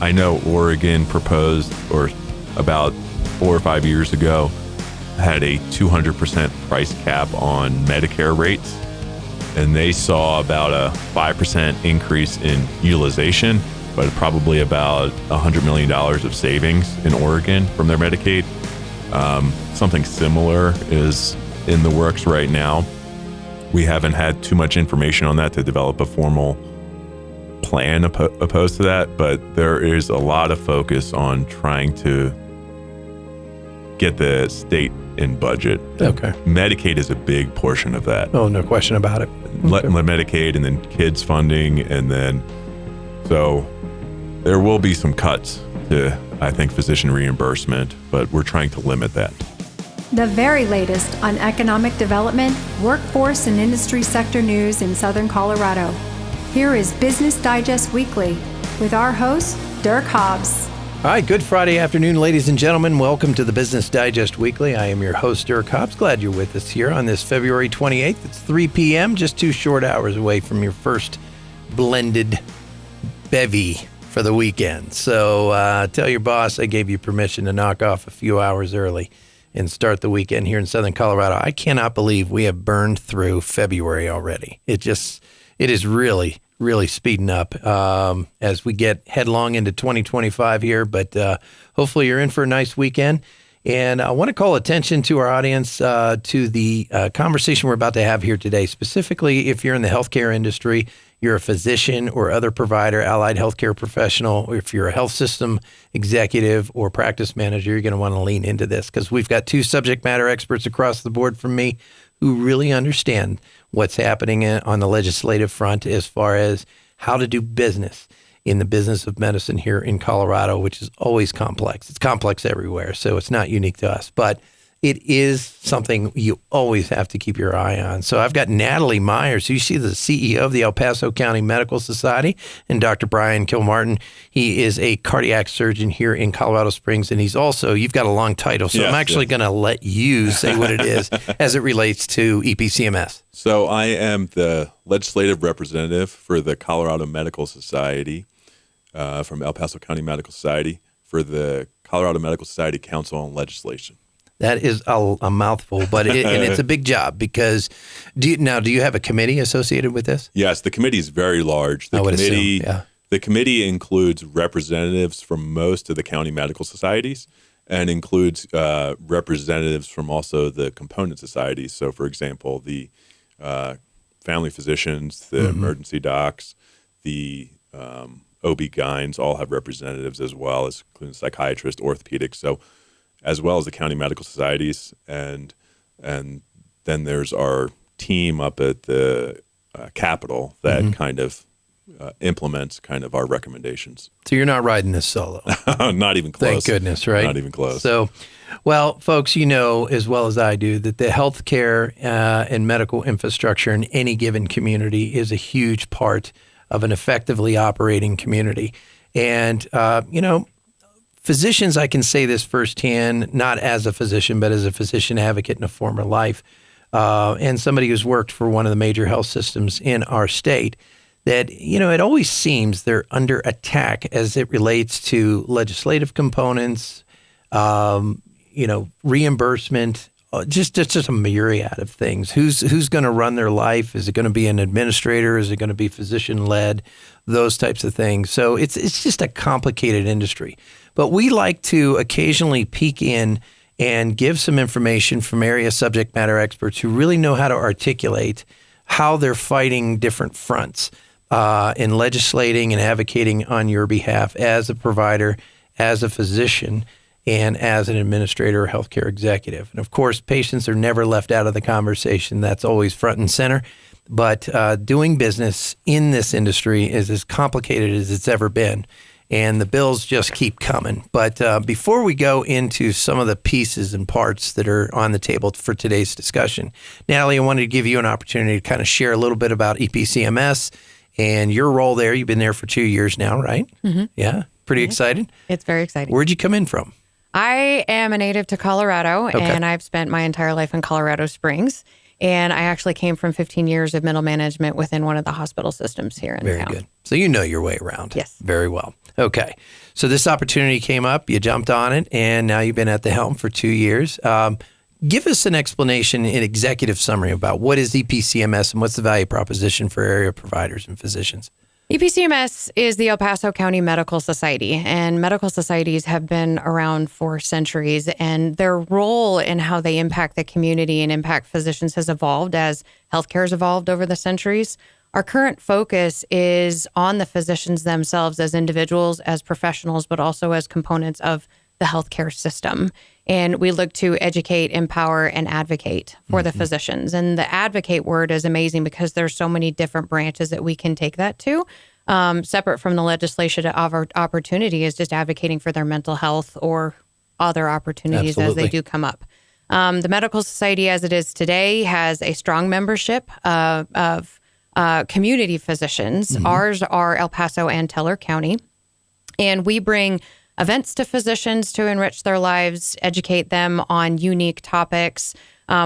I know Oregon proposed, or about 4 or 5 years ago, had a 200% price cap on Medicare rates. And they saw about a 5% increase in utilization, but probably about $100 million of savings in Oregon from their Medicaid. Something similar is in the works right now. We haven't had too much information on that to develop a formal plan opposed to that, but there is a lot of focus on trying to get the state in budget. Okay. Medicaid is a big portion of that. Oh, no question about it. Okay. Medicaid, and then kids funding, and then so there will be some cuts to, I think, physician reimbursement, but we're trying to limit that. The very latest on economic development, workforce, and industry sector news in Southern Colorado. Here is Business Digest Weekly with our host, Dirk Hobbs. All right, good Friday afternoon, ladies and gentlemen. Welcome to the Business Digest Weekly. I am your host, Dirk Hobbs. Glad you're with us here on this February 28th. It's 3 p.m., just 2 short hours away from your first blended bevy for the weekend. So tell your boss I gave you permission to knock off a few hours early and start the weekend here in Southern Colorado. I cannot believe we have burned through February already. It is really speeding up as we get headlong into 2025 here. But hopefully you're in for a nice weekend. And I want to call attention to our audience to the conversation we're about to have here today. Specifically, if you're in the healthcare industry, you're a physician or other provider, allied healthcare professional, or if you're a health system executive or practice manager, you're going to want to lean into this because we've got 2 subject matter experts across the board from me who really understand what's happening on the legislative front as far as how to do business in the business of medicine here in Colorado, which is always complex. It's complex everywhere, so it's not unique to us. But it is something you always have to keep your eye on. So I've got Natalie Myers, who's the CEO of the El Paso County Medical Society, and Dr. Brian Kilmartin. He is a cardiac surgeon here in Colorado Springs, and he's also, you've got a long title, so I'm actually going to let you say what it is as it relates to EPCMS. So I am the legislative representative for the Colorado Medical Society, from El Paso County Medical Society, for the Colorado Medical Society Council on Legislation. That is a mouthful, but and it's a big job because do you have a committee associated with this? Yes, the committee is very large. The committee includes representatives from most of the county medical societies and includes representatives from also the component societies. So, for example, the family physicians, the emergency docs, the OB-GYNs all have representatives as well, as including psychiatrists, orthopedics. So, as well as the county medical societies, and then there's our team up at the Capitol that kind of implements kind of our recommendations. So you're not riding this solo. Not even close. Thank goodness, right? Not even close. So, well, folks, you know as well as I do that the healthcare and medical infrastructure in any given community is a huge part of an effectively operating community. And, physicians, I can say this firsthand, not as a physician, but as a physician advocate in a former life, and somebody who's worked for one of the major health systems in our state, that, it always seems they're under attack as it relates to legislative components, reimbursement, just a myriad of things. Who's going to run their life? Is it going to be an administrator? Is it going to be physician-led? Those types of things. So it's just a complicated industry. But we like to occasionally peek in and give some information from area subject matter experts who really know how to articulate how they're fighting different fronts in legislating and advocating on your behalf as a provider, as a physician, and as an administrator or healthcare executive. And of course, patients are never left out of the conversation. That's always front and center. But doing business in this industry is as complicated as it's ever been. And the bills just keep coming. But before we go into some of the pieces and parts that are on the table for today's discussion, Natalie, I wanted to give you an opportunity to kind of share a little bit about EPCMS and your role there. You've been there for 2 years now, right? Mm-hmm. Yeah. Pretty excited? It's very exciting. Where'd you come in from? I am a native to Colorado, and I've spent my entire life in Colorado Springs. And I actually came from 15 years of middle management within one of the hospital systems here in town. Very good. So you know your way around. Yes. Very well. Okay. So this opportunity came up, you jumped on it, and now you've been at the helm for 2 years. Give us an explanation in executive summary about what is EPCMS and what's the value proposition for area providers and physicians. EPCMS is the El Paso County Medical Society, and medical societies have been around for centuries, and their role in how they impact the community and impact physicians has evolved as healthcare has evolved over the centuries. Our current focus is on the physicians themselves as individuals, as professionals, but also as components of the healthcare system. And we look to educate, empower, and advocate for the physicians. And the advocate word is amazing because there's so many different branches that we can take that to. Separate from the legislation of our opportunity is just advocating for their mental health or other opportunities as they do come up. The Medical Society as it is today has a strong membership of community physicians. Ours are El Paso and Teller County. And we bring events to physicians to enrich their lives, educate them on unique topics.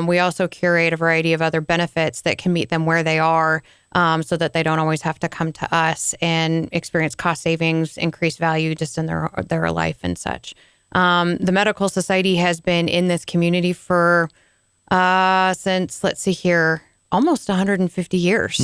We also curate a variety of other benefits that can meet them where they are so that they don't always have to come to us and experience cost savings, increased value just in their life and such. The Medical Society has been in this community for since, let's see here, almost 150 years.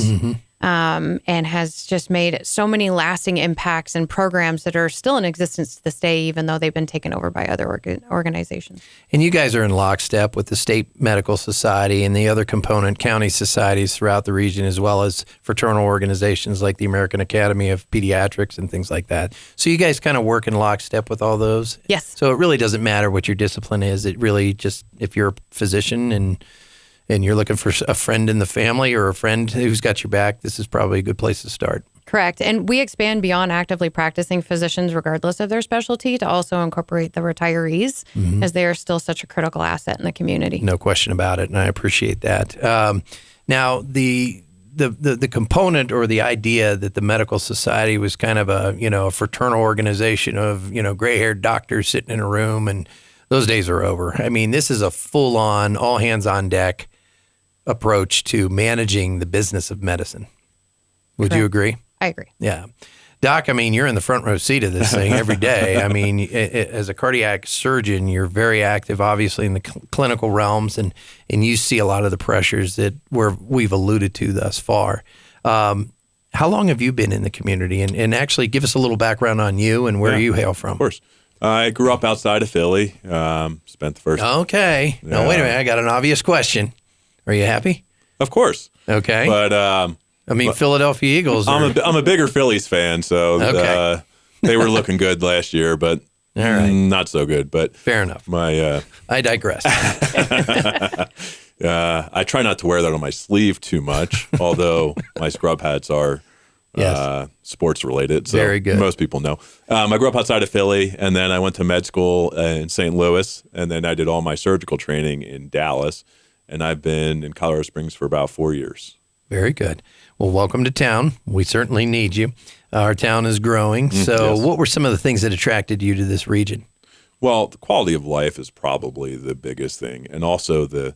And has just made so many lasting impacts and programs that are still in existence to this day, even though they've been taken over by other organizations. And you guys are in lockstep with the State Medical Society and the other component county societies throughout the region, as well as fraternal organizations like the American Academy of Pediatrics and things like that. So you guys kind of work in lockstep with all those? Yes. So it really doesn't matter what your discipline is. It really just, if you're a physician and you're looking for a friend in the family or a friend who's got your back, this is probably a good place to start. Correct. And we expand beyond actively practicing physicians, regardless of their specialty, to also incorporate the retirees, as they are still such a critical asset in the community. No question about it, and I appreciate that. Now, the component or the idea that the Medical Society was kind of a fraternal organization of gray-haired doctors sitting in a room, and those days are over. I mean, this is a full-on, all hands on deck approach to managing the business of medicine. Would Correct. You agree? I agree. Yeah. Doc, I mean, you're in the front row seat of this thing every day. I mean, as a cardiac surgeon, you're very active, obviously, in the clinical realms, and you see a lot of the pressures that we've alluded to thus far. How long have you been in the community? And actually, give us a little background on you and where you hail from. Of course. I grew up outside of Philly, spent the first... Okay. No, wait a minute. I got an obvious question. Are you happy? Of course. Okay. But... Philadelphia Eagles. I'm a bigger Phillies fan, so they were looking good last year, but all right. Not so good. But fair enough. I digress. I try not to wear that on my sleeve too much, although my scrub hats are sports related. So very good. Most people know. I grew up outside of Philly, and then I went to med school in St. Louis, and then I did all my surgical training in Dallas, and I've been in Colorado Springs for about 4 years. Very good. Well, welcome to town. We certainly need you. Our town is growing. So What were some of the things that attracted you to this region? Well, the quality of life is probably the biggest thing, and also the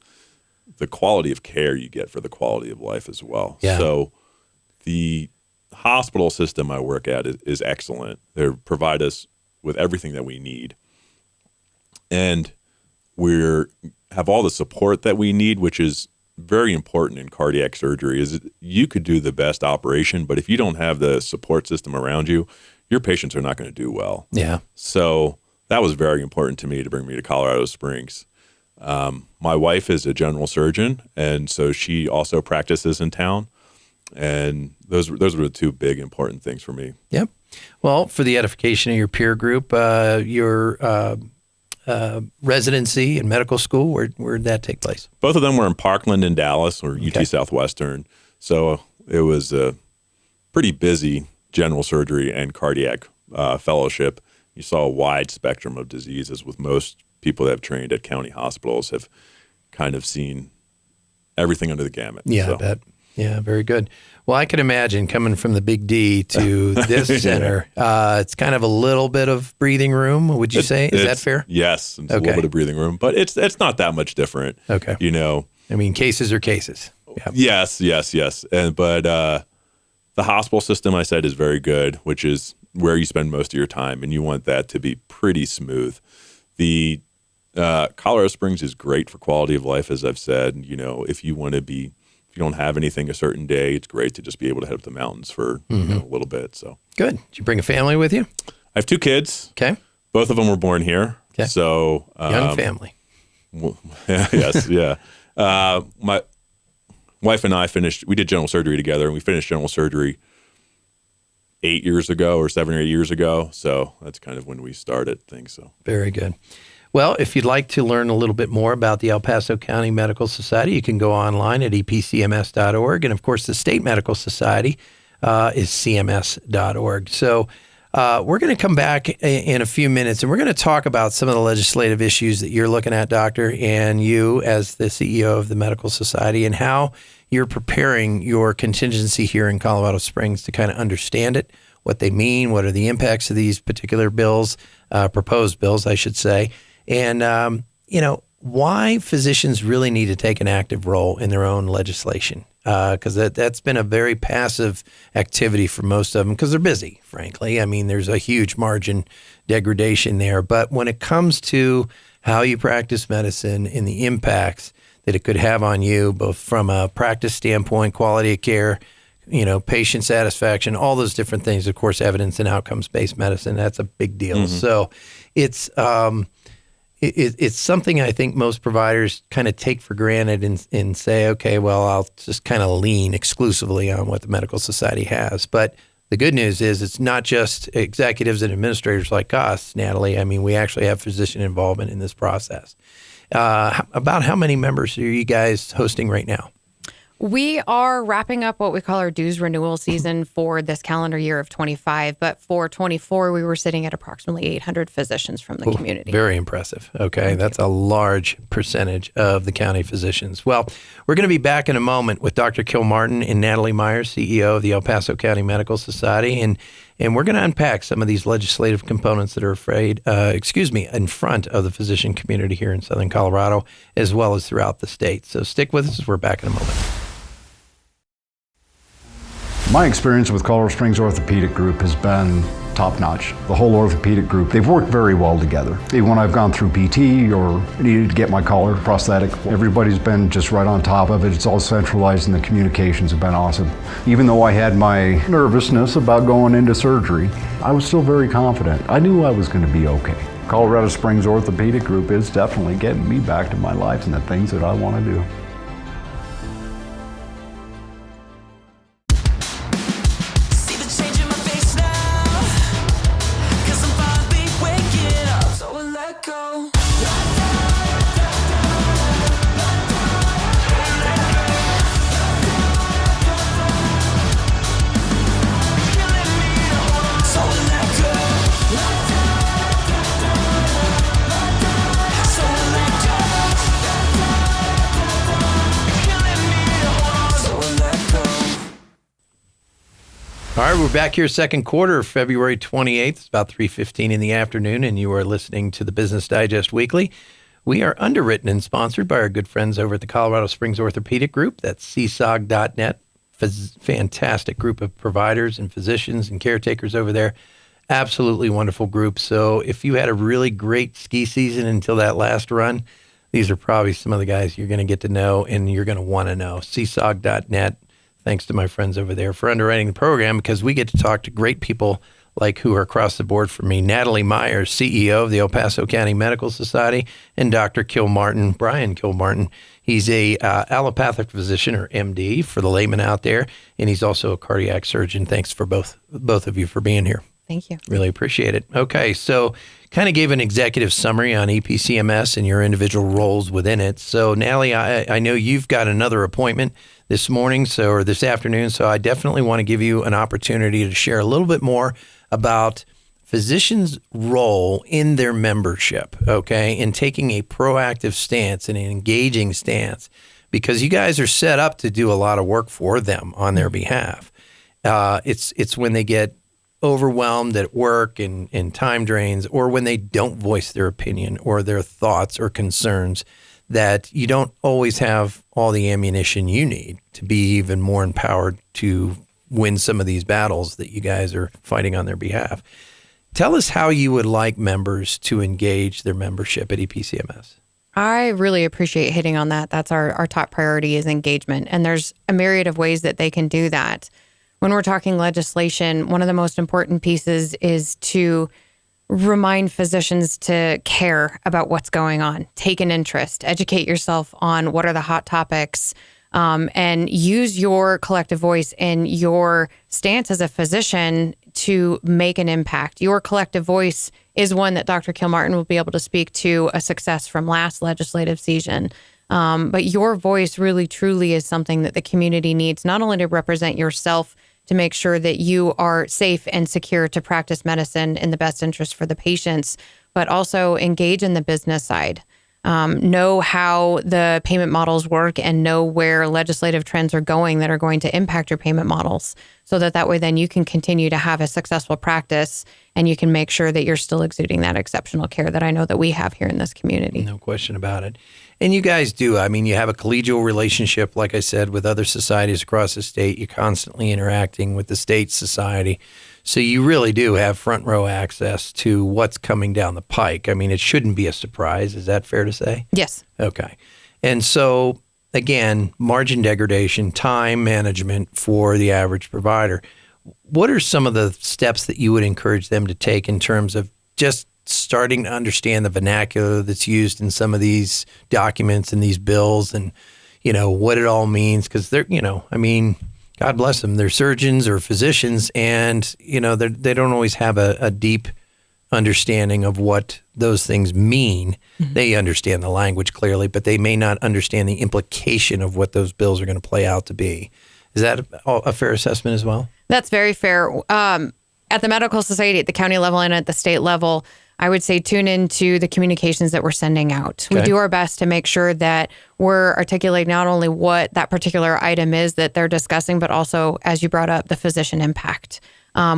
quality of care you get for the quality of life as well. Yeah. So the hospital system I work at is excellent. They provide us with everything that we need. And have all the support that we need, which is very important in cardiac surgery. Is you could do the best operation, but if you don't have the support system around you, your patients are not going to do well. Yeah. So that was very important to me to bring me to Colorado Springs. My wife is a general surgeon, and so she also practices in town. And those were the two big important things for me. Yep. Well, for the edification of your peer group, your residency and medical school, where did that take place? Both of them were in Parkland and Dallas, or UT Southwestern. So it was a pretty busy general surgery and cardiac fellowship. You saw a wide spectrum of diseases, with most people that have trained at county hospitals have kind of seen everything under the gamut. Yeah, I bet. Yeah, very good. Well, I can imagine coming from the Big D to this center, it's kind of a little bit of breathing room, would you say? Is that fair? Yes, it's a little bit of breathing room, but it's not that much different. Okay. I mean, cases are cases. Yep. Yes. But the hospital system, I said, is very good, which is where you spend most of your time, and you want that to be pretty smooth. The Colorado Springs is great for quality of life, as I've said. If you don't have anything a certain day, it's great to just be able to head up the mountains for a little bit. So good. Did you bring a family with you? I have 2 kids. Okay. Both of them were born here. Okay. So young family. Yes, yeah. My wife and I we did general surgery together, and we finished general surgery 8 years ago or 7 or 8 years ago. So that's kind of when we started things. So very good. Well, if you'd like to learn a little bit more about the El Paso County Medical Society, you can go online at epcms.org. And of course, the State Medical Society is cms.org. So we're going to come back in a few minutes, and we're going to talk about some of the legislative issues that you're looking at, Doctor, and you as the CEO of the Medical Society, and how you're preparing your contingency here in Colorado Springs to kind of understand it, what they mean, what are the impacts of these particular bills, proposed bills, I should say, and, why physicians really need to take an active role in their own legislation. Because that's been a very passive activity for most of them because they're busy, frankly. I mean, there's a huge margin degradation there. But when it comes to how you practice medicine and the impacts that it could have on you, both from a practice standpoint, quality of care, patient satisfaction, all those different things, of course, evidence and outcomes-based medicine, that's a big deal. So it's something I think most providers kind of take for granted and say, okay, well, I'll just kind of lean exclusively on what the Medical Society has. But the good news is it's not just executives and administrators like us, Natalie. I mean, we actually have physician involvement in this process. About how many members are you guys hosting right now? We are wrapping up what we call our dues renewal season for this calendar year of 25. But for 24, we were sitting at approximately 800 physicians from the community. Very impressive. Okay. That's a large percentage of the county physicians. Well, we're going to be back in a moment with Dr. Kilmartin and Natalie Myers, CEO of the El Paso County Medical Society. And we're going to unpack some of these legislative components that are in front of the physician community here in Southern Colorado, as well as throughout the state. So stick with us as we're back in a moment. My experience with Colorado Springs Orthopedic Group has been top-notch. The whole orthopedic group, they've worked very well together. Even when I've gone through PT or needed to get my collar prosthetic, everybody's been just right on top of it. It's all centralized and the communications have been awesome. Even though I had my nervousness about going into surgery, I was still very confident. I knew I was going to be okay. Colorado Springs Orthopedic Group is definitely getting me back to my life and the things that I want to do. All right, we're back here second quarter, February 28th. It's about 3:15 in the afternoon, and you are listening to the Business Digest Weekly. We are underwritten and sponsored by our good friends over at the Colorado Springs Orthopedic Group. That's csog.net. Fantastic group of providers and physicians and caretakers over there. Absolutely wonderful group. So if you had a really great ski season until that last run, these are probably some of the guys you're going to get to know and you're going to want to know. csog.net. Thanks to my friends over there for underwriting the program, because we get to talk to great people like who are across the board for me. Natalie Myers, CEO of the El Paso County Medical Society, and Dr. Kilmartin, Brian Kilmartin. He's a allopathic physician, or MD, for the layman out there, and he's also a cardiac surgeon. Thanks for both of you for being here. Thank you. Really appreciate it. Okay, so kind of gave an executive summary on EPCMS and your individual roles within it. So, Natalie, I know you've got another appointment this morning, or this afternoon, so I definitely want to give you an opportunity to share a little bit more about physicians' role in their membership, okay, and taking a proactive stance and an engaging stance, because you guys are set up to do a lot of work for them on their behalf. It's when they get overwhelmed at work and time drains, or when they don't voice their opinion or their thoughts or concerns, that you don't always have all the ammunition you need to be even more empowered to win some of these battles that you guys are fighting on their behalf. Tell us how you would like members to engage their membership at EPCMS. I really appreciate hitting on that. That's our top priority is engagement. And there's a myriad of ways that they can do that. When we're talking legislation, one of the most important pieces is to remind physicians to care about what's going on, take an interest, educate yourself on what are the hot topics, and use your collective voice and your stance as a physician to make an impact. Your collective voice is one that Dr. Kilmartin will be able to speak to a success from last legislative season. But your voice really, truly is something that the community needs, not only to represent yourself, to make sure that you are safe and secure to practice medicine in the best interest for the patients, but also engage in the business side. Know how the payment models work and know where legislative trends are going that are going to impact your payment models, so that way then you can continue to have a successful practice and you can make sure that you're still exuding that exceptional care that I know that we have here in this community. No question about it. And you guys do. I mean, you have a collegial relationship, like I said, with other societies across the state. You're constantly interacting with the state society. So you really do have front row access to what's coming down the pike. I mean, it shouldn't be a surprise. Is that fair to say? Yes. Okay. And so, again, margin degradation, time management for the average provider. What are some of the steps that you would encourage them to take in terms of just starting to understand the vernacular that's used in some of these documents and these bills and, you know, what it all means? Because they're, you know, I mean, God bless them, they're surgeons or physicians, and, you know, they don't always have a deep understanding of what those things mean. Mm-hmm. They understand the language clearly, but they may not understand the implication of what those bills are going to play out to be. Is that a fair assessment as well? That's very fair. At the medical society, at the county level and at the state level, I would say tune into the communications that we're sending out. Okay. We do our best to make sure that we're articulating not only what that particular item is that they're discussing, but also, as you brought up, the physician impact.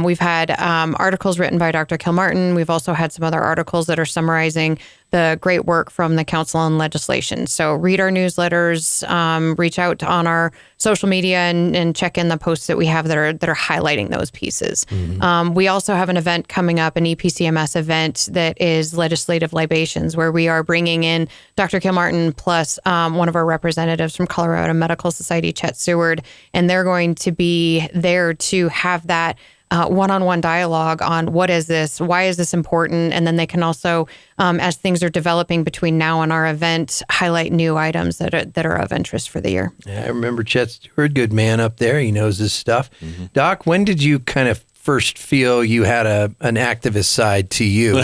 We've had articles written by Dr. Kilmartin. We've also had some other articles that are summarizing the great work from the Council on Legislation. So read our newsletters, reach out on our social media and check in the posts that we have that are highlighting those pieces. Mm-hmm. We also have an event coming up, an EPCMS event that is Legislative Libations, where we are bringing in Dr. Kilmartin plus one of our representatives from Colorado Medical Society, Chet Seward, and they're going to be there to have that one-on-one dialogue on what is this, why is this important, and then they can also, as things are developing between now and our event, highlight new items that are of interest for the year. Yeah, I remember Chet Stewart, good man up there. He knows his stuff. Mm-hmm. Doc, when did you kind of first feel you had an activist side to you?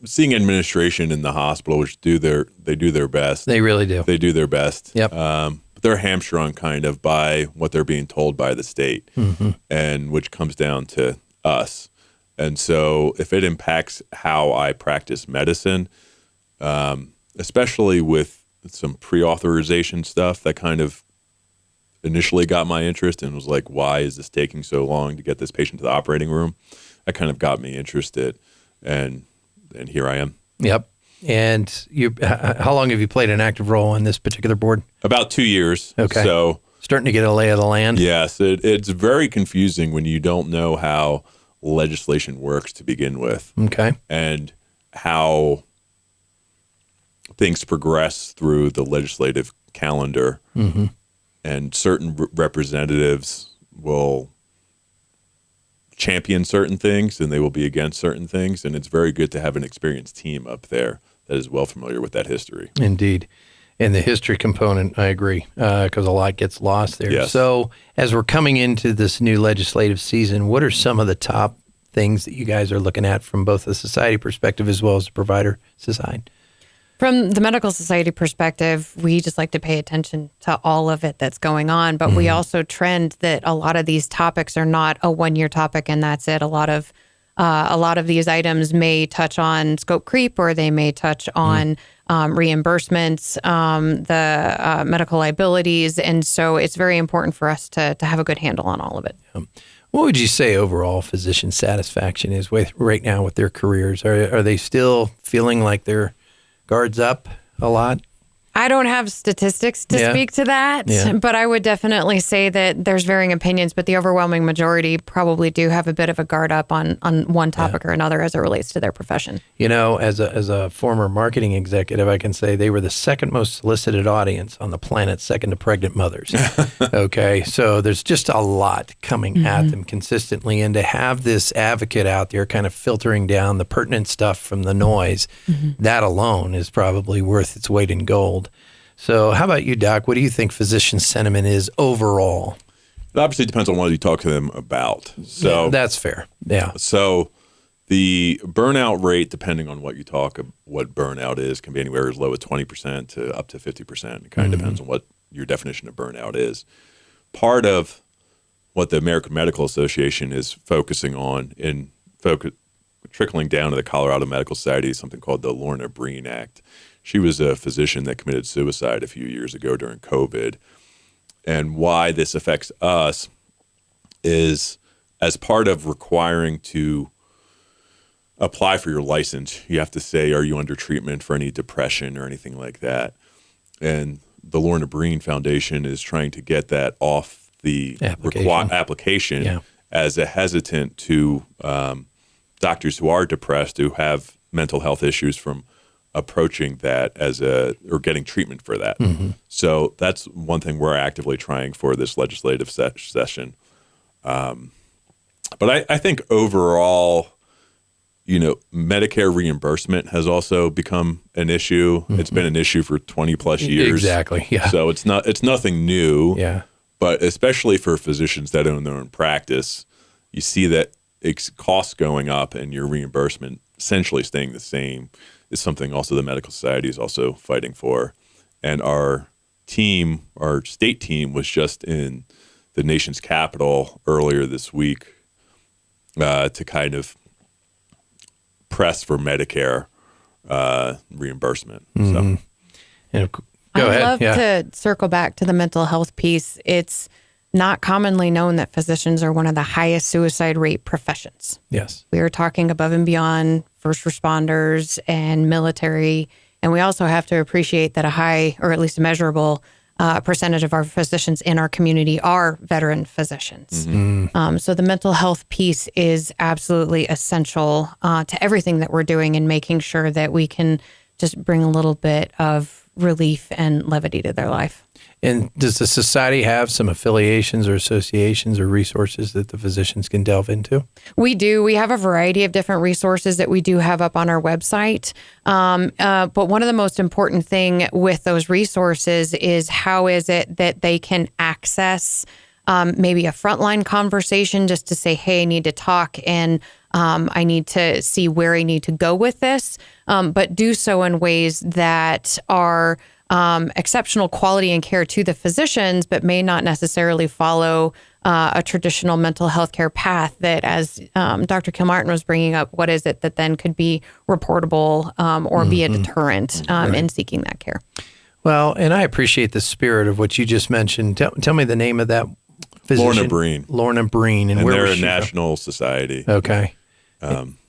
Seeing administration in the hospital, which they do their best. They really do. They do their best. Yep. But they're hamstrung kind of by what they're being told by the state, mm-hmm. and which comes down to us. And so if it impacts how I practice medicine, especially with some pre-authorization stuff that kind of initially got my interest and was like, why is this taking so long to get this patient to the operating room? That kind of got me interested, and here I am. Yep. And how long have you played an active role on this particular board? About 2 years. Okay. So starting to get a lay of the land. Yes, it's very confusing when you don't know how legislation works to begin with. Okay. And how things progress through the legislative calendar. Mm-hmm. And certain representatives will champion certain things and they will be against certain things. And it's very good to have an experienced team up there that is well familiar with that history. Indeed. And the history component, I agree, because a lot gets lost there. Yes. So as we're coming into this new legislative season, what are some of the top things that you guys are looking at from both the society perspective as well as the provider side? From the medical society perspective, we just like to pay attention to all of it that's going on, but we also trend that a lot of these topics are not a one-year topic and that's it. A lot of these items may touch on scope creep, or they may touch on reimbursements, the medical liabilities, and so it's very important for us to have a good handle on all of it. What would you say overall physician satisfaction is right now with their careers? Are they still feeling like they're guards up a lot? I don't have statistics to speak to that, but I would definitely say that there's varying opinions, but the overwhelming majority probably do have a bit of a guard up on one topic or another as it relates to their profession. You know, as a former marketing executive, I can say they were the second most solicited audience on the planet, second to pregnant mothers. Okay, so there's just a lot coming at them consistently, and to have this advocate out there kind of filtering down the pertinent stuff from the noise, that alone is probably worth its weight in gold. So how about you, Doc? What do you think physician sentiment is overall? It obviously depends on what you talk to them about. So that's fair. Yeah. So the burnout rate, depending on what burnout is, can be anywhere as low as 20% to up to 50%. It kind of depends on what your definition of burnout is. Part of what the American Medical Association is focusing on and trickling down to the Colorado Medical Society is something called the Lorna Breen Act. She was a physician that committed suicide a few years ago during COVID. And why this affects us is as part of requiring to apply for your license, you have to say, are you under treatment for any depression or anything like that? And the Lorna Breen Foundation is trying to get that off the application as a hesitant to doctors who are depressed, who have mental health issues, from approaching that or getting treatment for that. So that's one thing we're actively trying for this legislative session. But I think overall, Medicare reimbursement has also become an issue. It's been an issue for 20 plus years. Exactly. Yeah. So it's nothing new. Yeah. But especially for physicians that own their own practice, you see that costs going up and your reimbursement essentially staying the same is something also the Medical Society is also fighting for. And our state team was just in the nation's capital earlier this week to kind of press for Medicare reimbursement. So, and Go ahead. I'd love to circle back to the mental health piece. It's not commonly known that physicians are one of the highest suicide rate professions. Yes. We are talking above and beyond first responders and military. And we also have to appreciate that a high, or at least a measurable, percentage of our physicians in our community are veteran physicians. So the mental health piece is absolutely essential to everything that we're doing in making sure that we can just bring a little bit of relief and levity to their life. And does the society have some affiliations or associations or resources that the physicians can delve into? We do. We have a variety of different resources that we do have up on our website. But one of the most important thing with those resources is how is it that they can access maybe a frontline conversation just to say, hey, I need to talk and I need to see where I need to go with this, but do so in ways that are exceptional quality and care to the physicians, but may not necessarily follow a traditional mental health care path that, as Dr. Kilmartin was bringing up, what is it that then could be reportable or be a deterrent in seeking that care? Well, and I appreciate the spirit of what you just mentioned. Tell me the name of that physician. Lorna Breen. Lorna Breen. And where they're was a she national society. Okay.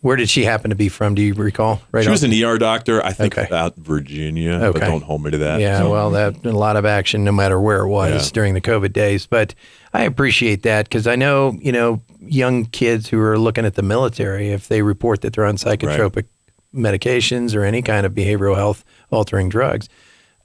Where did she happen to be from? Do you recall? She was an ER doctor, I think, out Virginia, but don't hold me to that. Yeah, well, that a lot of action no matter where it was during the COVID days. But I appreciate that because I know, young kids who are looking at the military, if they report that they're on psychotropic medications or any kind of behavioral health altering drugs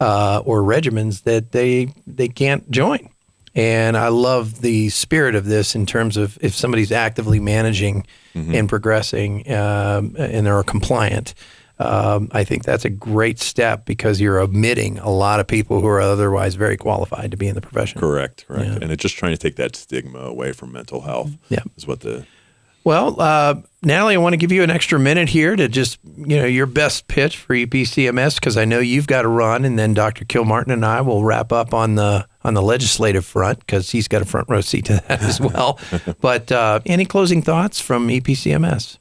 or regimens, that they can't join. And I love the spirit of this in terms of if somebody's actively managing and progressing and they're compliant, I think that's a great step because you're omitting a lot of people who are otherwise very qualified to be in the profession. Correct. Yeah. And it's just trying to take that stigma away from mental health is what the... Well, Natalie, I want to give you an extra minute here to just, your best pitch for EPCMS because I know you've got to run, and then Dr. Kilmartin and I will wrap up on the legislative front because he's got a front row seat to that as well. But any closing thoughts from EPCMS?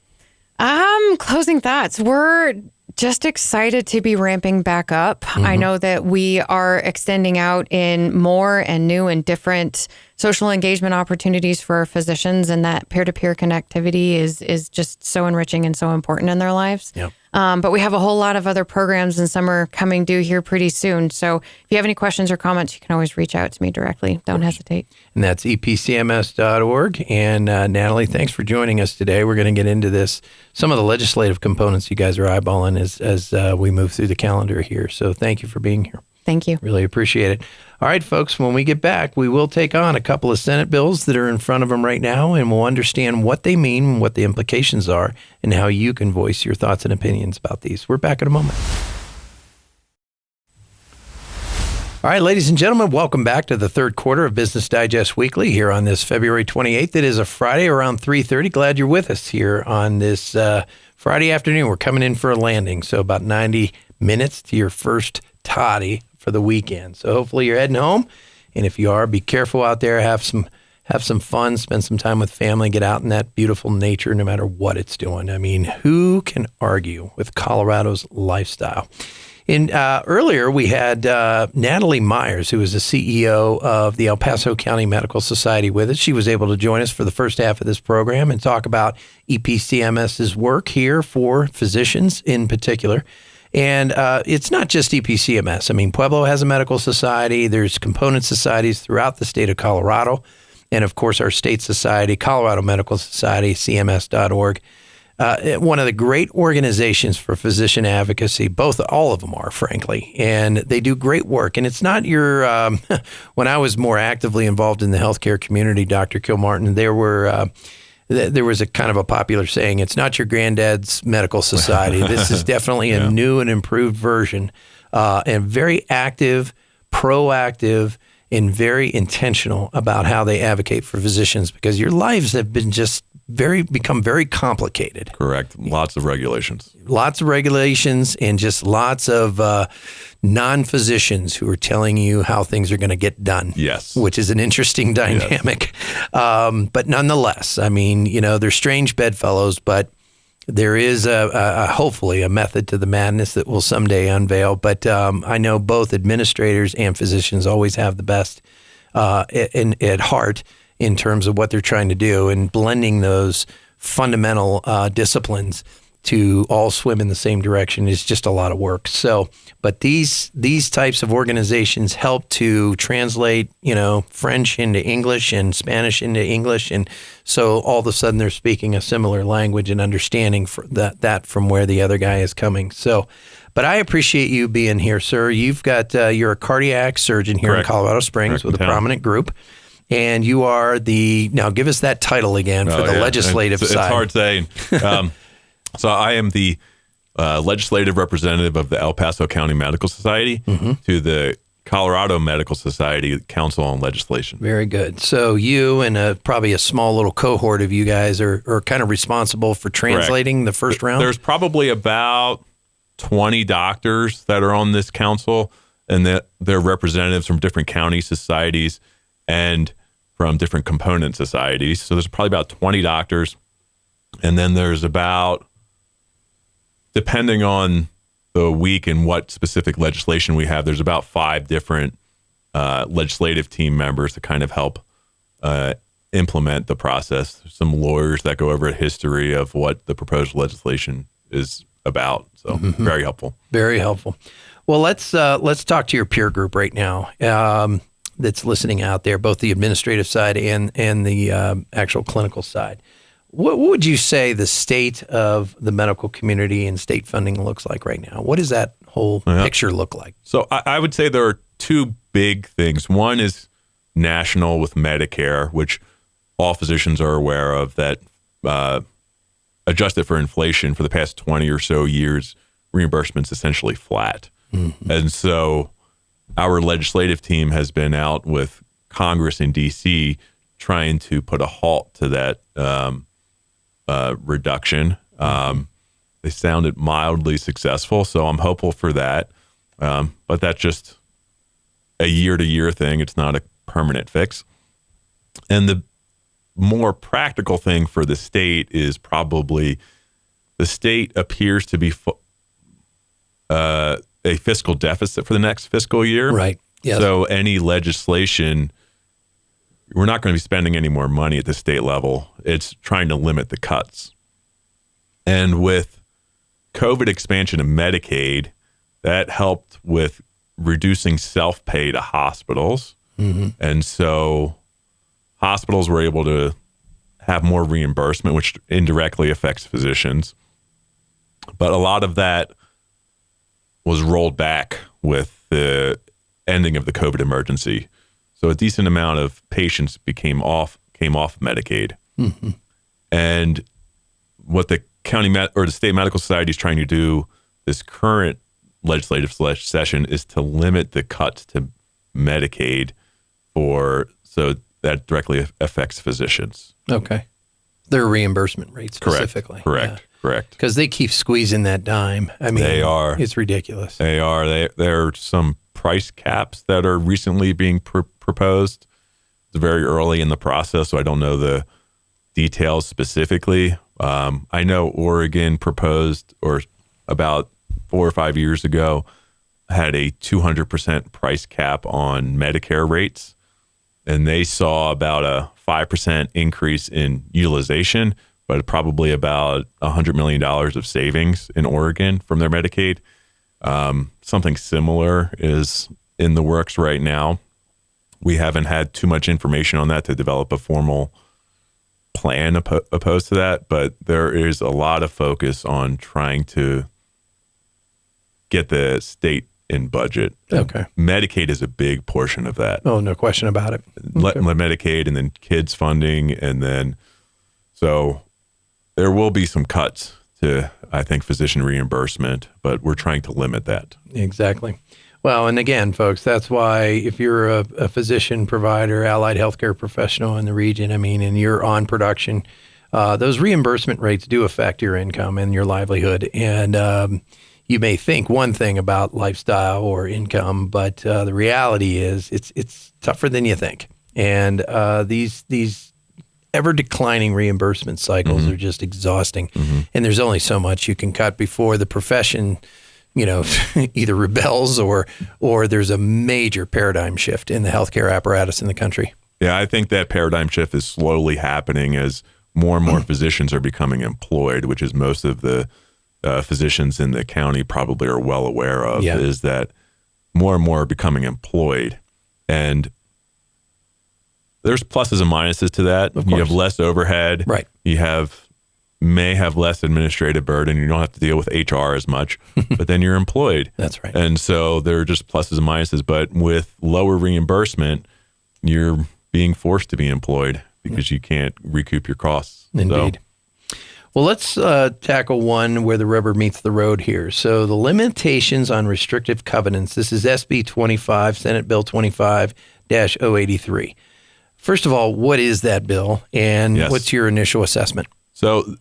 Closing thoughts. We're just excited to be ramping back up. I know that we are extending out in more and new and different social engagement opportunities for our physicians, and that peer-to-peer connectivity is just so enriching and so important in their lives. Yep. But we have a whole lot of other programs, and some are coming due here pretty soon. So if you have any questions or comments, you can always reach out to me directly. Don't hesitate. And that's epcms.org. And Natalie, thanks for joining us today. We're going to get into some of the legislative components you guys are eyeballing as we move through the calendar here. So thank you for being here. Thank you. Really appreciate it. All right, folks, when we get back, we will take on a couple of Senate bills that are in front of them right now, and we'll understand what they mean, what the implications are, and how you can voice your thoughts and opinions about these. We're back in a moment. All right, ladies and gentlemen, welcome back to the third quarter of Business Digest Weekly here on this February 28th. It is a Friday around 3:30. Glad you're with us here on this Friday afternoon. We're coming in for a landing, so about 90 minutes to your first toddy for the weekend. So hopefully you're heading home, and if you are, be careful out there. Have some fun. Spend some time with family. Get out in that beautiful nature, no matter what it's doing. I mean, who can argue with Colorado's lifestyle? Earlier, we had Natalie Myers, who is the CEO of the El Paso County Medical Society, with us. She was able to join us for the first half of this program and talk about EPCMS's work here for physicians in particular. And it's not just EPCMS. I mean, Pueblo has a medical society. There's component societies throughout the state of Colorado. And, of course, our state society, Colorado Medical Society, cms.org. One of the great organizations for physician advocacy. All of them are, frankly. And they do great work. And it's not your when I was more actively involved in the healthcare community, Dr. Kilmartin, there was a kind of a popular saying, it's not your granddad's medical society. This is definitely a new and improved version, and very active, proactive, and very intentional about how they advocate for physicians, because your lives have been just become very complicated. Correct. Lots of regulations. And just lots of non-physicians who are telling you how things are going to get done. Yes. Which is an interesting dynamic. Yes. But nonetheless, I mean, they're strange bedfellows, but there is hopefully a method to the madness that will someday unveil. But I know both administrators and physicians always have the best at heart in terms of what they're trying to do, and blending those fundamental disciplines to all swim in the same direction is just a lot of work. So, but these types of organizations help to translate, French into English and Spanish into English, and so all of a sudden they're speaking a similar language and understanding that from where the other guy is coming. So, but I appreciate you being here, sir. You're a cardiac surgeon here in Colorado Springs with a prominent group. And you are now give us that title again for the legislative side. It's hard saying. So I am the legislative representative of the El Paso County Medical Society to the Colorado Medical Society Council on Legislation. Very good. So you and probably a small little cohort of you guys are kind of responsible for translating the first round? There's probably about 20 doctors that are on this council, and they're representatives from different county societies and from different component societies. So there's probably about 20 doctors. And then there's about, depending on the week and what specific legislation we have, there's about 5 different legislative team members to kind of help implement the process. There's some lawyers that go over a history of what the proposed legislation is about. So very helpful. Very helpful. Well, let's talk to your peer group right now. That's listening out there, both the administrative side and the actual clinical side. What would you say the state of the medical community and state funding looks like right now? What does that whole picture look like? So I would say there are 2 big things. One is national with Medicare, which all physicians are aware of, that adjusted for inflation for the past 20 or so years, reimbursement's essentially flat. And so our legislative team has been out with Congress in D.C. trying to put a halt to that reduction. They sounded mildly successful, so I'm hopeful for that. But that's just a year-to-year thing. It's not a permanent fix. And the more practical thing for the state is probably the state appears to be a fiscal deficit for the next fiscal year. Right. Yes. So any legislation we're not going to be spending any more money at the state level. It's trying to limit the cuts. And with COVID expansion of Medicaid, that helped with reducing self-pay to hospitals. And so hospitals were able to have more reimbursement, which indirectly affects physicians. But a lot of that was rolled back with the ending of the COVID emergency. So a decent amount of patients came off Medicaid. And what the the state medical society is trying to do this current legislative session is to limit the cuts to Medicaid so that directly affects physicians. Okay. Their reimbursement rate specifically. Correct. Because they keep squeezing that dime. I mean, they are. It's ridiculous. They are. There are some price caps that are recently being proposed. It's very early in the process, so I don't know the details specifically. I know Oregon proposed, or about 4 or 5 years ago, had a 200% price cap on Medicare rates, and they saw about a 5% increase in utilization, but probably about $100 million of savings in Oregon from their Medicaid. Something similar is in the works right now. We haven't had too much information on that to develop a formal plan opposed to that, but there is a lot of focus on trying to get the state in budget. Okay. Medicaid is a big portion of that. Oh, no question about it. Okay. Medicaid, and then kids funding, and then so there will be some cuts to, I think, physician reimbursement, but we're trying to limit that. Exactly. Well, and again, folks, that's why if you're a physician provider, allied healthcare professional in the region, and you're on production, those reimbursement rates do affect your income and your livelihood. And you may think one thing about lifestyle or income, but the reality is it's tougher than you think. And these ever declining reimbursement cycles are just exhausting. And there's only so much you can cut before the profession either rebels or there's a major paradigm shift in the healthcare apparatus in the country. Yeah, I think that paradigm shift is slowly happening as more and more physicians are becoming employed, which is most of the physicians in the county probably are well aware of, is that more and more are becoming employed. And there's pluses and minuses to that. You have less overhead. Right. You may have less administrative burden. You don't have to deal with HR as much, but then you're employed. That's right. And so there are just pluses and minuses. But with lower reimbursement, you're being forced to be employed because you can't recoup your costs. Indeed. Well, let's tackle one where the rubber meets the road here. So the limitations on restrictive covenants. This is SB 25, Senate Bill 25-083. First of all, what is that bill, and what's your initial assessment? So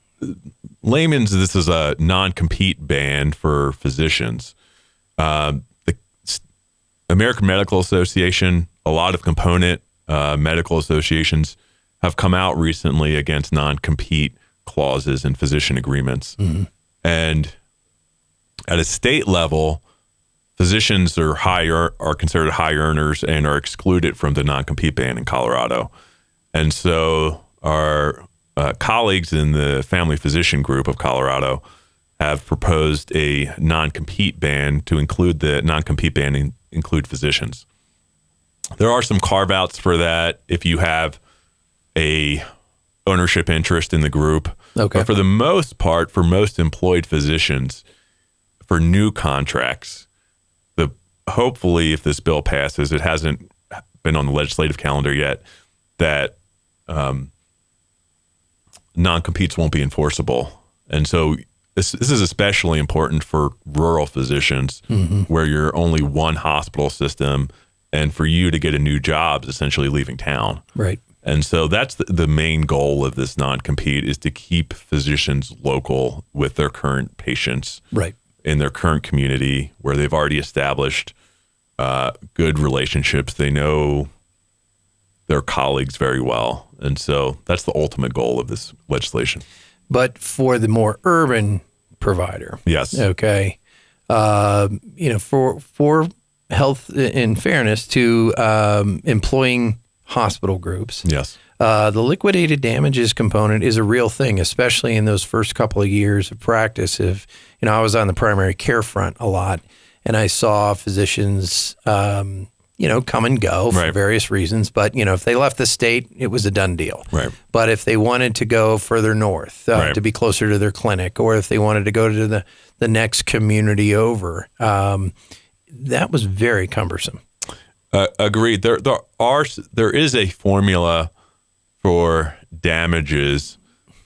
layman's, this is a non-compete ban for physicians. The American Medical Association, a lot of component medical associations have come out recently against non-compete clauses in physician agreements. And at a state level, physicians are considered high earners and are excluded from the non-compete ban in Colorado. And so our colleagues in the Family Physician Group of Colorado have proposed a non-compete ban to include include physicians. There are some carve-outs for that if you have a ownership interest in the group. Okay. But for the most part, for most employed physicians, for new contracts, hopefully if this bill passes, it hasn't been on the legislative calendar yet, that non-competes won't be enforceable. And so this is especially important for rural physicians where you're only one hospital system, and for you to get a new job is essentially leaving town. Right. And so that's the main goal of this non-compete, is to keep physicians local with their current patients in their current community where they've already established good relationships. They know their colleagues very well. And so that's the ultimate goal of this legislation. But for the more urban provider. Yes. Okay. For health in fairness to employing hospital groups. Yes. The liquidated damages component is a real thing, especially in those first couple of years of practice. If, I was on the primary care front a lot, and I saw physicians, come and go for various reasons. But, if they left the state, it was a done deal. Right. But if they wanted to go further north to be closer to their clinic, or if they wanted to go to the next community over, that was very cumbersome. Agreed. There is a formula for damages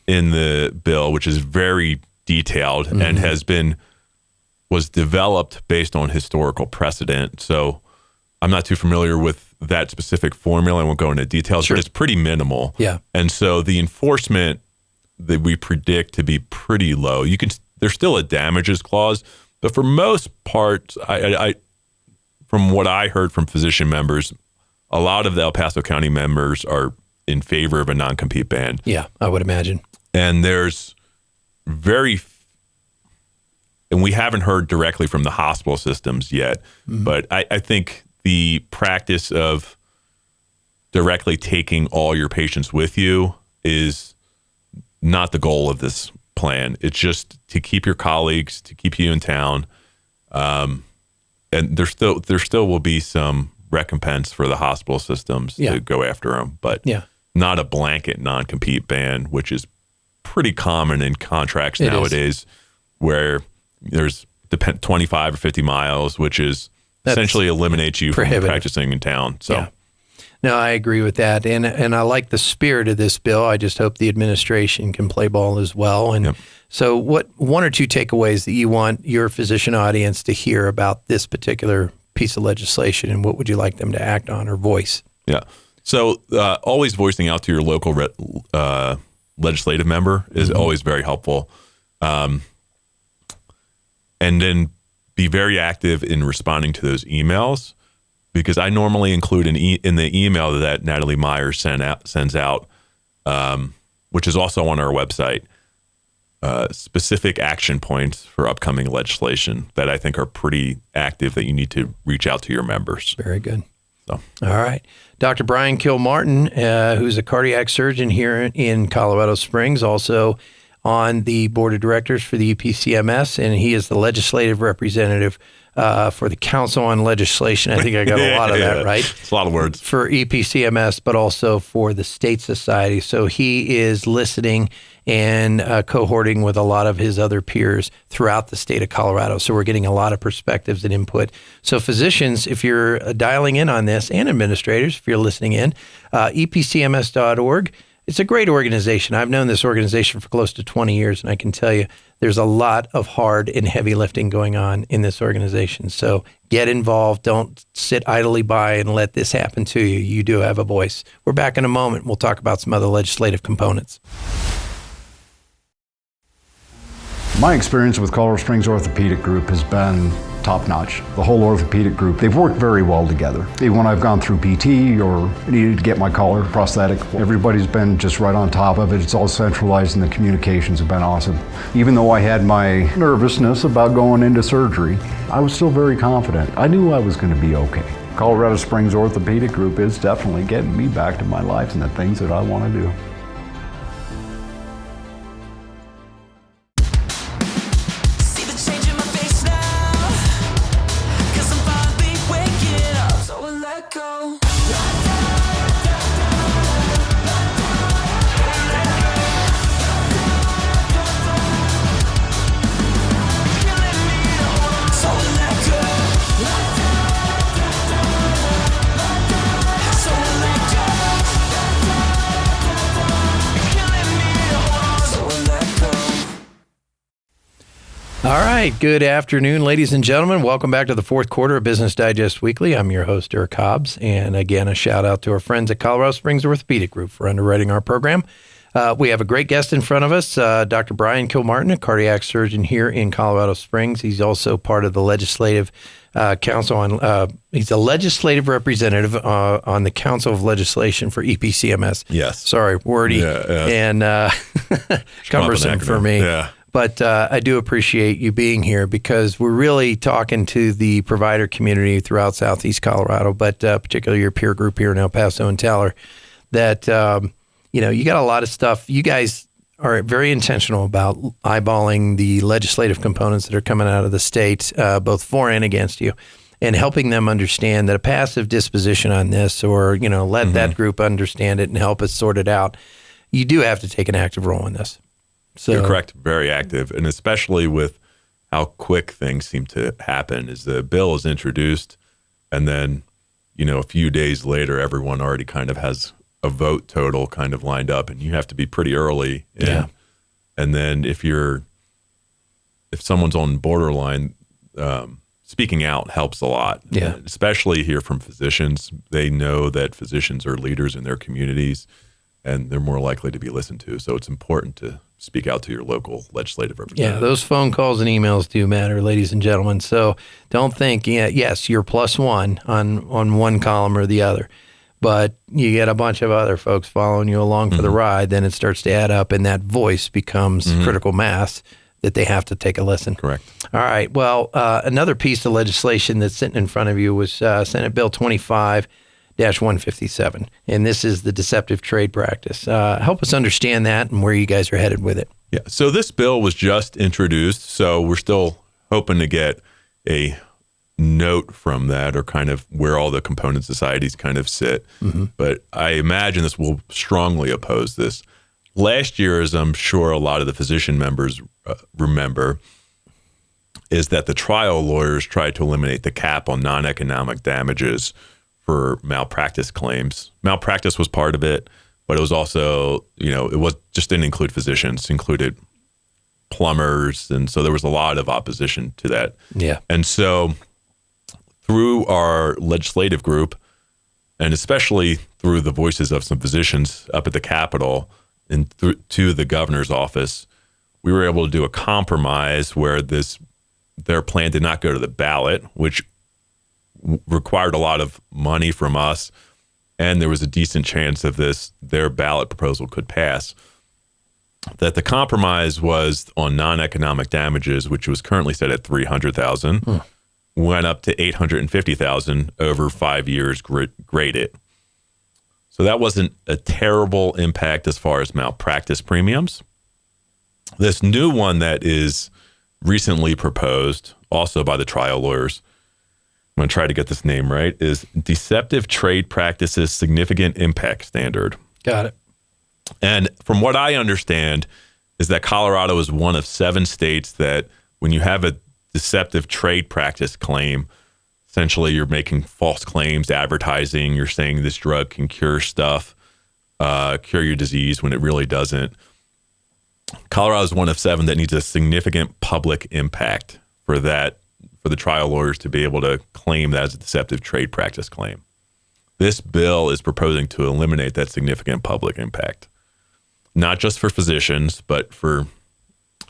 in the bill, which is very detailed and was developed based on historical precedent. So I'm not too familiar with that specific formula. I won't go into details, but it's pretty minimal. Yeah. And so the enforcement that we predict to be pretty low. There's still a damages clause, but for most parts, I from what I heard from physician members, a lot of the El Paso County members are in favor of a non-compete ban. Yeah, I would imagine. And there's and we haven't heard directly from the hospital systems yet, but I think the practice of directly taking all your patients with you is not the goal of this plan. It's just to keep your colleagues, to keep you in town. And there still will be some recompense for the hospital systems to go after them, but not a blanket non-compete ban, which is pretty common in contracts nowadays, where there's 25 or 50 miles, which is essentially eliminates you from practicing in town. So, no, I agree with that, and I like the spirit of this bill. I just hope the administration can play ball as well. And so, what one or two takeaways that you want your physician audience to hear about this particular piece of legislation, and what would you like them to act on or voice? Yeah. So always voicing out to your local legislative member is always very helpful. And then be very active in responding to those emails, because I normally include in the email that Natalie Myers sends out, which is also on our website, specific action points for upcoming legislation that I think are pretty active that you need to reach out to your members. Very good. So, all right. Dr. Brian Kilmartin, who's a cardiac surgeon here in Colorado Springs, also on the board of directors for the EPCMS, and he is the legislative representative for the Council on Legislation. I think I got a lot of that right. It's a lot of words. For EPCMS, but also for the State Society. So he is listening and cohorting with a lot of his other peers throughout the state of Colorado. So we're getting a lot of perspectives and input. So physicians, if you're dialing in on this, and administrators, if you're listening in, epcms.org. It's a great organization. I've known this organization for close to 20 years, and I can tell you there's a lot of hard and heavy lifting going on in this organization. So get involved. Don't sit idly by and let this happen to you. You do have a voice. We're back in a moment. We'll talk about some other legislative components. My experience with Colorado Springs Orthopedic Group has been top-notch. The whole orthopedic group, they've worked very well together. Even when I've gone through PT or needed to get my collar prosthetic, everybody's been just right on top of it. It's all centralized and the communications have been awesome. Even though I had my nervousness about going into surgery, I was still very confident. I knew I was going to be okay. Colorado Springs Orthopedic Group is definitely getting me back to my life and the things that I want to do. All right. Good afternoon, ladies and gentlemen. Welcome back to the fourth quarter of Business Digest Weekly. I'm your host, Eric Hobbs. And again, a shout out to our friends at Colorado Springs Orthopedic Group for underwriting our program. We have a great guest in front of us, Dr. Brian Kilmartin, a cardiac surgeon here in Colorado Springs. He's also part of the Legislative Council on, he's a legislative representative on the Council of Legislation for EPCMS. Yes. Sorry, wordy and cumbersome for me. Yeah. But I do appreciate you being here because we're really talking to the provider community throughout Southeast Colorado, but particularly your peer group here in El Paso and Teller, that, you got a lot of stuff. You guys are very intentional about eyeballing the legislative components that are coming out of the state, both for and against you, and helping them understand that a passive disposition on this or, let that group understand it and help us sort it out. You do have to take an active role in this. So, you're correct, very active, and especially with how quick things seem to happen. Is the bill is introduced, and then a few days later, everyone already kind of has a vote total kind of lined up, and you have to be pretty early. And then if someone's on borderline, speaking out helps a lot. Yeah, especially here from physicians. They know that physicians are leaders in their communities, and they're more likely to be listened to. So it's important to speak out to your local legislative representative. Yeah, those phone calls and emails do matter, ladies and gentlemen. So don't think, yes, you're plus one on one column or the other, but you get a bunch of other folks following you along for the ride, then it starts to add up, and that voice becomes critical mass that they have to take a listen. Correct. All right. Well, another piece of legislation that's sitting in front of you was Senate Bill 25-157, and this is the deceptive trade practice. Help us understand that and where you guys are headed with it. Yeah. So this bill was just introduced, so we're still hoping to get a note from that or kind of where all the component societies kind of sit. But I imagine this will strongly oppose this. Last year, as I'm sure a lot of the physician members remember, is that the trial lawyers tried to eliminate the cap on non-economic damages for malpractice claims. Malpractice was part of it, but it was also, it was just didn't include physicians, it included plumbers. And so there was a lot of opposition to that. Yeah. And so through our legislative group, and especially through the voices of some physicians up at the Capitol and to the governor's office, we were able to do a compromise where their plan did not go to the ballot, which required a lot of money from us, and there was a decent chance of their ballot proposal could pass. That the compromise was on non-economic damages, which was currently set at $300,000, went up to $850,000 over 5 years graded. So that wasn't a terrible impact as far as malpractice premiums. This new one that is recently proposed, also by the trial lawyers, I'm going to try to get this name right, is Deceptive Trade Practices Significant Impact Standard. Got it. And from what I understand is that Colorado is one of 7 states that when you have a deceptive trade practice claim, essentially you're making false claims, advertising, you're saying this drug can cure stuff, cure your disease when it really doesn't. Colorado is one of 7 that needs a significant public impact for the trial lawyers to be able to claim that as a deceptive trade practice claim. This bill is proposing to eliminate that significant public impact, not just for physicians, but for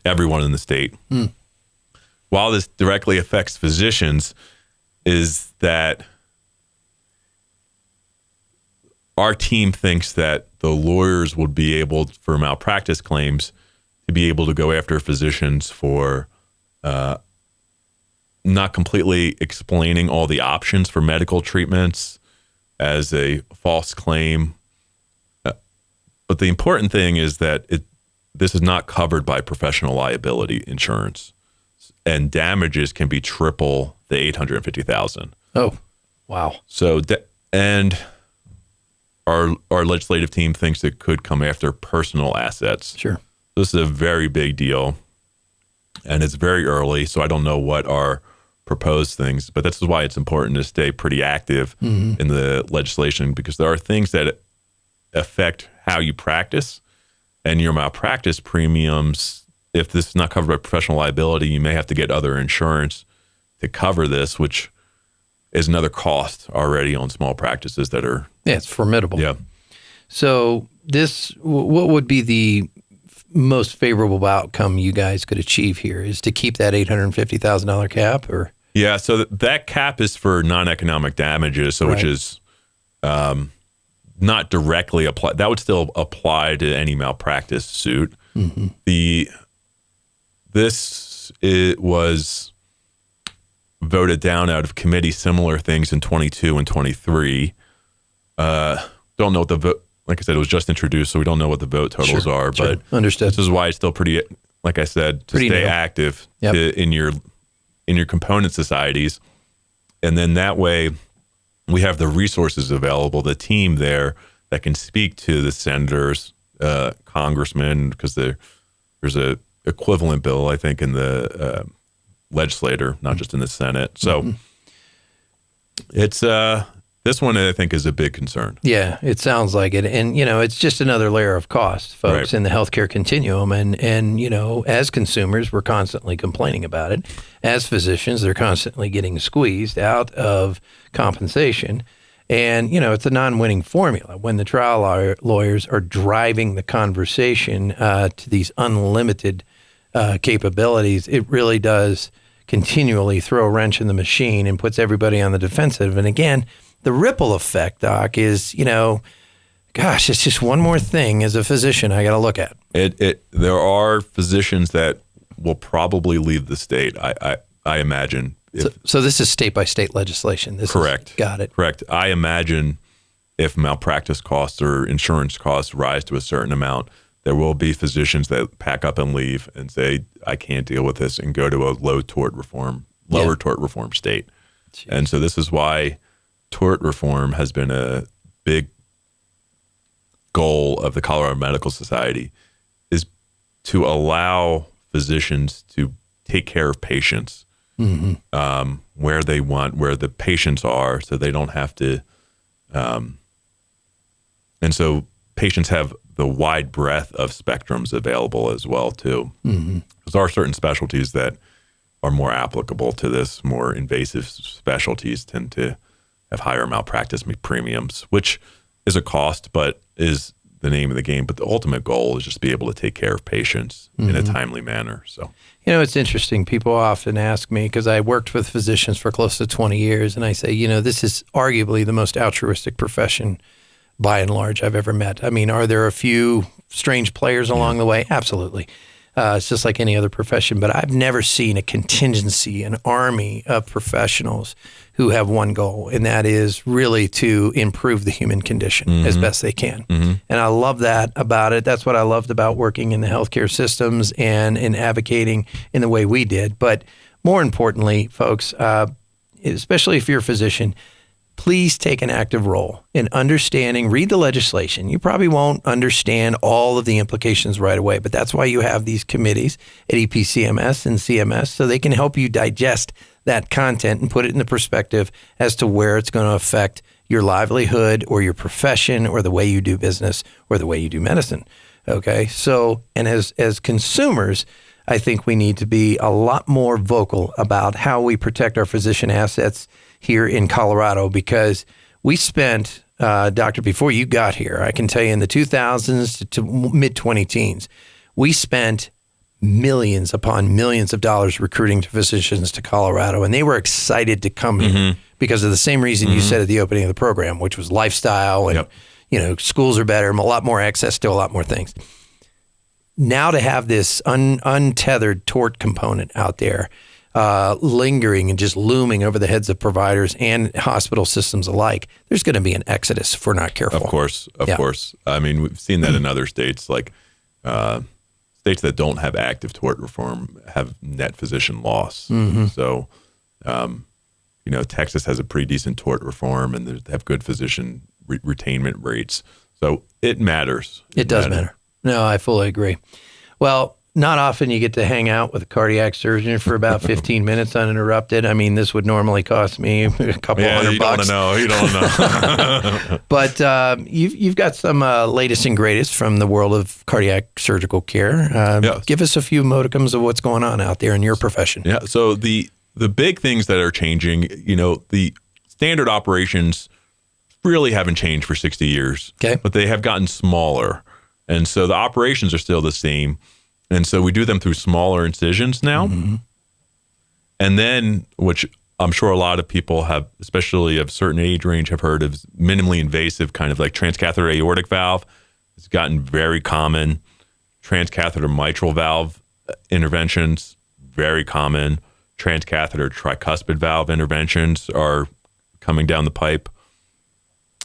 everyone in the state. While this directly affects physicians, is that our team thinks that the lawyers would be able, for malpractice claims, to be able to go after physicians for not completely explaining all the options for medical treatments as a false claim. But the important thing is that this is not covered by professional liability insurance, and damages can be triple the $850,000. Oh, wow. So, and our legislative team thinks it could come after personal assets. Sure. This is a very big deal, and it's very early, so I don't know what our proposed things, but this is why it's important to stay pretty active in the legislation, because there are things that affect how you practice, and your malpractice premiums, if this is not covered by professional liability, you may have to get other insurance to cover this, which is another cost already on small practices that are... Yeah, it's formidable. Yeah. So what would be the most favorable outcome you guys could achieve here? Is to keep that $850,000 cap, or? Yeah, so that cap is for non-economic damages, so Right. which is not directly applied. That would still apply to any malpractice suit. The it was voted down out of committee, similar things in 22 and 23. Don't know what the vote, like I said, it was just introduced, so we don't know what the vote totals are, but understood. This is why it's still pretty, like I said, to pretty stay new. active in your component societies. And then that way we have the resources available, the team there that can speak to the senators, congressmen, because there's a equivalent bill, I think, in the legislature, not just in the Senate. So it's this one, I think, is a big concern. Yeah, it sounds like it. And, it's just another layer of cost, folks, in the healthcare continuum. And, as consumers, we're constantly complaining about it. As physicians, they're constantly getting squeezed out of compensation. And, it's a non-winning formula when the trial lawyers are driving the conversation to these unlimited capabilities. It really does continually throw a wrench in the machine and puts everybody on the defensive. And again, the ripple effect, Doc, is, gosh, it's just one more thing as a physician I got to look at. There are physicians that will probably leave the state, I imagine. So this is state-by-state legislation. Correct. Got it. Correct. I imagine if malpractice costs or insurance costs rise to a certain amount, there will be physicians that pack up and leave and say, I can't deal with this, and go to a lower tort reform state. Jeez. And so this is why tort reform has been a big goal of the Colorado Medical Society, is to allow physicians to take care of patients where the patients are, so they don't have to. And so patients have the wide breadth of spectrums available as well, too. There are certain specialties that are more applicable to this. More invasive specialties tend to have higher malpractice premiums, which is a cost, but is the name of the game. But the ultimate goal is just to be able to take care of patients in a timely manner. So, it's interesting. People often ask me, because I worked with physicians for close to 20 years, and I say, this is arguably the most altruistic profession by and large I've ever met. I mean, are there a few strange players along the way? Absolutely. It's just like any other profession, but I've never seen a contingency, an army of professionals who have one goal, and that is really to improve the human condition as best they can. And I love that about it. That's what I loved about working in the healthcare systems and in advocating in the way we did. But more importantly, folks, especially if you're a physician, please take an active role in understanding, read the legislation. You probably won't understand all of the implications right away, but that's why you have these committees at EPCMS and CMS, so they can help you digest that content and put it into perspective as to where it's going to affect your livelihood or your profession or the way you do business or the way you do medicine. Okay. So, and as consumers, I think we need to be a lot more vocal about how we protect our physician assets here in Colorado, because we spent, Doctor, before you got here, I can tell you in the 2000s to mid-2010s, we spent millions upon millions of dollars recruiting physicians to Colorado, and they were excited to come here because of the same reason you said at the opening of the program, which was lifestyle and, schools are better, a lot more access to a lot more things. Now to have this untethered tort component out there, lingering and just looming over the heads of providers and hospital systems alike, there's going to be an exodus if we're not careful. Of course. I mean, we've seen that in other states, like states that don't have active tort reform have net physician loss. So, Texas has a pretty decent tort reform, and they have good physician retainment rates. So it matters. It does matter. No, I fully agree. Well, not often you get to hang out with a cardiac surgeon for about 15 minutes uninterrupted. I mean, this would normally cost me a couple $100 bucks. You don't know. But you've got some latest and greatest from the world of cardiac surgical care. Yes. Give us a few modicums of what's going on out there in your profession. Yeah. So the big things that are changing, the standard operations really haven't changed for 60 years. Okay. But they have gotten smaller. And so the operations are still the same. And so we do them through smaller incisions now. And then, which I'm sure a lot of people have, especially of certain age range, have heard of, minimally invasive, kind of like transcatheter aortic valve. It's gotten very common. Transcatheter mitral valve interventions, very common. Transcatheter tricuspid valve interventions are coming down the pipe.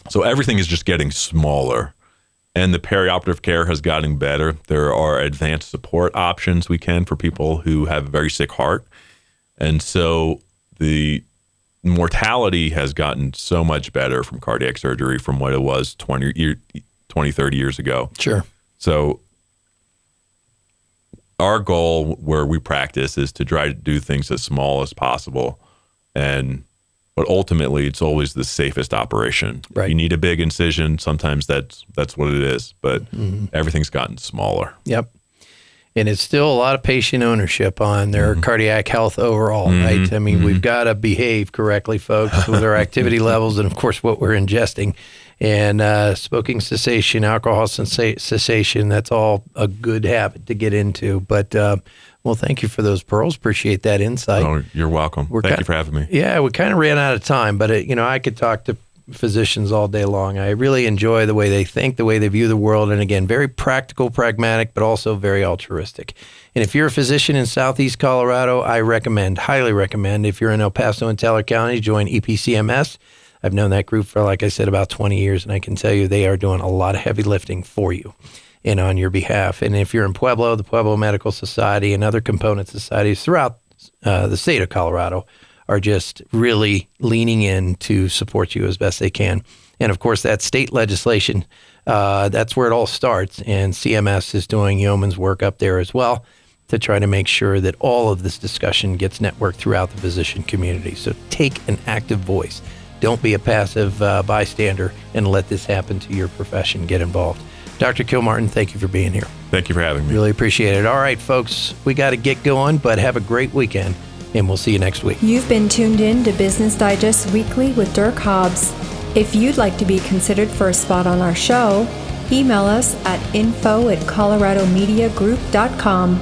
So everything is just getting smaller. And the perioperative care has gotten better. There are advanced support options we can for people who have a very sick heart. And so the mortality has gotten so much better from cardiac surgery from what it was 20, 30 years ago. Sure. So our goal where we practice is to try to do things as small as possible. But ultimately, it's always the safest operation. Right. You need a big incision. Sometimes that's what it is, but everything's gotten smaller. Yep. And it's still a lot of patient ownership on their cardiac health overall, right? I mean, we've got to behave correctly, folks, with our activity levels and, of course, what we're ingesting. And smoking cessation, alcohol cessation, that's all a good habit to get into. But, well, thank you for those pearls. Appreciate that insight. Oh, you're welcome. Thank you for having me. Yeah, we kind of ran out of time, but, I could talk to physicians all day long. I really enjoy the way they think, the way they view the world, and again, very practical, pragmatic, but also very altruistic. And if you're a physician in Southeast Colorado, I highly recommend, if you're in El Paso and Teller County, join EPCMS. I've known that group for, like I said, about 20 years, and I can tell you they are doing a lot of heavy lifting for you and on your behalf. And if you're in Pueblo, the Pueblo Medical Society and other component societies throughout the state of Colorado are just really leaning in to support you as best they can. And of course, that state legislation, that's where it all starts. And CMS is doing yeoman's work up there as well to try to make sure that all of this discussion gets networked throughout the physician community. So take an active voice. Don't be a passive bystander and let this happen to your profession. Get involved. Dr. Kilmartin, thank you for being here. Thank you for having me. Really appreciate it. All right, folks, we got to get going, but have a great weekend. And we'll see you next week. You've been tuned in to Business Digest Weekly with Dirk Hobbs. If you'd like to be considered for a spot on our show, email us at info@coloradomediagroup.com.